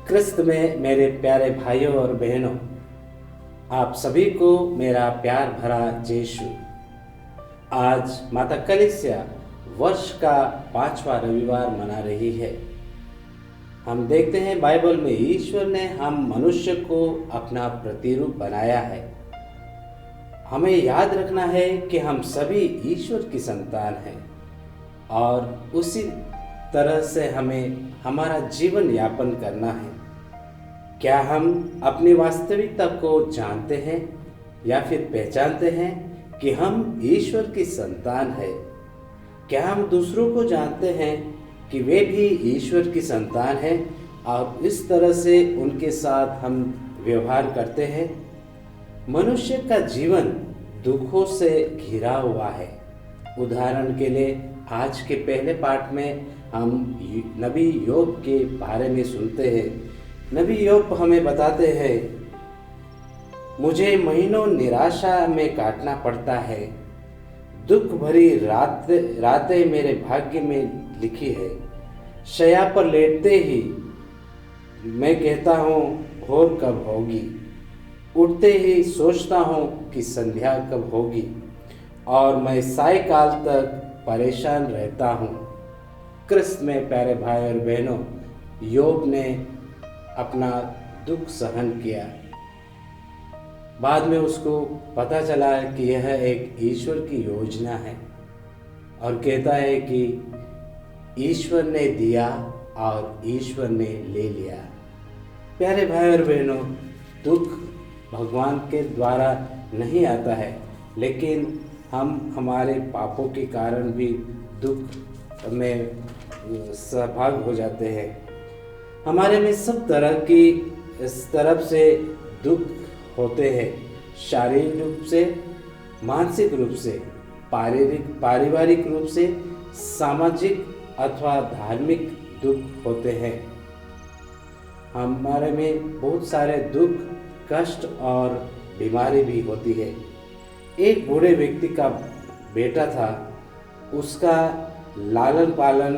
क्रिस्त में मेरे प्यारे भाइयों और बहनों, आप सभी को मेरा प्यार भरा यीशु। आज माता कलीसिया वर्ष का 5वां रविवार मना रही है। हम देखते हैं बाइबल में ईश्वर ने हम मनुष्य को अपना प्रतिरूप बनाया है। हमें याद रखना है कि हम सभी ईश्वर की संतान हैं और उसी तरह से हमें हमारा जीवन यापन करना है। क्या हम अपनी वास्तविकता को जानते हैं या फिर पहचानते हैं कि हम ईश्वर की संतान हैं? क्या हम दूसरों को जानते हैं कि वे भी ईश्वर की संतान हैं और इस तरह से उनके साथ हम व्यवहार करते हैं? मनुष्य का जीवन दुखों से घिरा हुआ है। उदाहरण के लिए आज के पहले पाठ में हम नबी योग के बारे में सुनते हैं। नबी योग हमें बताते हैं, मुझे महीनों निराशा में काटना पड़ता है, दुख भरी रातें मेरे भाग्य में लिखी है। शैया पर लेटते ही मैं कहता हूँ भोर कब होगी, उठते ही सोचता हूँ कि संध्या कब होगी, और मैं सायकाल तक परेशान रहता हूँ। क्रिस्त में प्यारे भाई और बहनों, योग ने अपना दुख सहन किया। बाद में उसको पता चला कि यह एक ईश्वर की योजना है और कहता है कि ईश्वर ने दिया और ईश्वर ने ले लिया। प्यारे भाई और बहनों, दुख भगवान के द्वारा नहीं आता है, लेकिन हम हमारे पापों के कारण भी दुख में सहभागी हो जाते हैं। हमारे में सब तरह की इस तरफ से दुख होते हैं, शारीरिक रूप से, मानसिक रूप से, पारिवारिक रूप से, सामाजिक अथवा धार्मिक दुख होते हैं। हमारे में बहुत सारे दुख, कष्ट और बीमारी भी होती है। एक बूढ़े व्यक्ति का बेटा था, उसका लालन पालन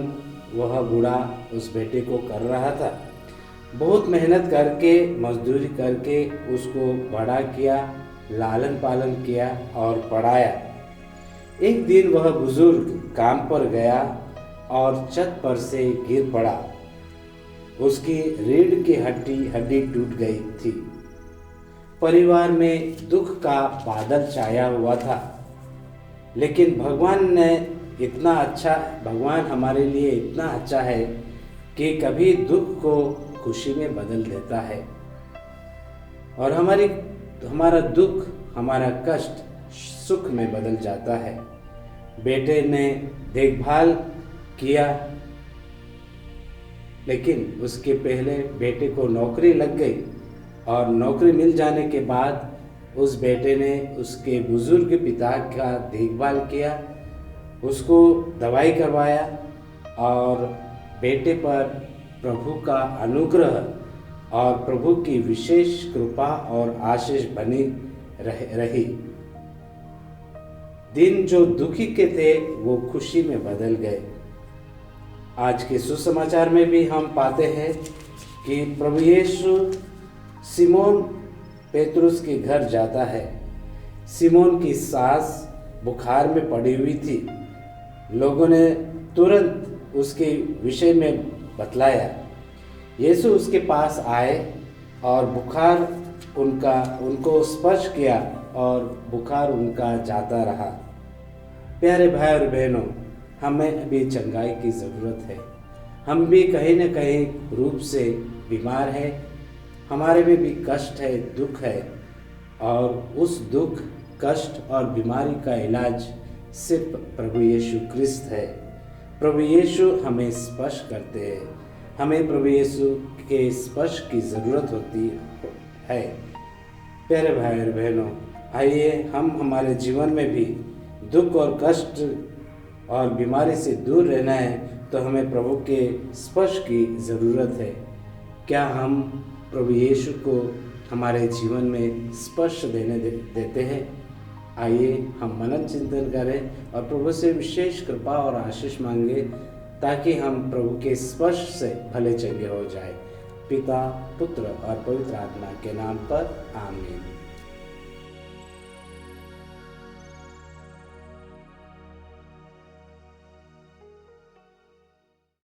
वह बूढ़ा उस बेटे को कर रहा था। बहुत मेहनत करके, मजदूरी करके उसको बड़ा किया, लालन पालन किया और पढ़ाया। एक दिन वह बुजुर्ग काम पर गया और छत पर से गिर पड़ा। उसकी रीढ़ की हड्डी टूट गई थी। परिवार में दुख का बादल छाया हुआ था, लेकिन भगवान हमारे लिए इतना अच्छा है कि कभी दुख को खुशी में बदल देता है और हमारा दुख, हमारा कष्ट सुख में बदल जाता है। बेटे ने देखभाल किया, लेकिन उसके पहले बेटे को नौकरी लग गई और नौकरी मिल जाने के बाद उस बेटे ने उसके बुजुर्ग पिता का देखभाल किया, उसको दवाई करवाया और बेटे पर प्रभु का अनुग्रह और प्रभु की विशेष कृपा और आशीष बनी रही। दिन जो दुखी के थे वो खुशी में बदल गए। आज के सुसमाचार में भी हम पाते हैं कि प्रभु यीशु सिमोन पेतरुस के घर जाता है। सिमोन की सास बुखार में पड़ी हुई थी। लोगों ने तुरंत उसके विषय में बतलाया। यीशु उसके पास आए और बुखार उनको स्पर्श किया और बुखार उनका जाता रहा। प्यारे भाई और बहनों, हमें भी चंगाई की ज़रूरत है। हम भी कहीं न कहीं रूप से बीमार हैं, हमारे में भी कष्ट है, दुख है, और उस दुख, कष्ट और बीमारी का इलाज सिर्फ प्रभु यीशु क्रिस्त है। प्रभु यीशु हमें स्पर्श करते हैं। हमें प्रभु यीशु के स्पर्श की ज़रूरत होती है। प्यारे भाई और बहनों, आइए हम हमारे जीवन में भी दुख और कष्ट और बीमारी से दूर रहना है तो हमें प्रभु के स्पर्श की ज़रूरत है। क्या हम प्रभु यीशु को हमारे जीवन में स्पर्श देते हैं? आइए हम मनन चिंतन करें और प्रभु से विशेष कृपा और आशीष मांगे, ताकि हम प्रभु के स्पर्श से भले चंगे हो जाए। पिता, पुत्र और पवित्र आत्मा के नाम पर आमीन।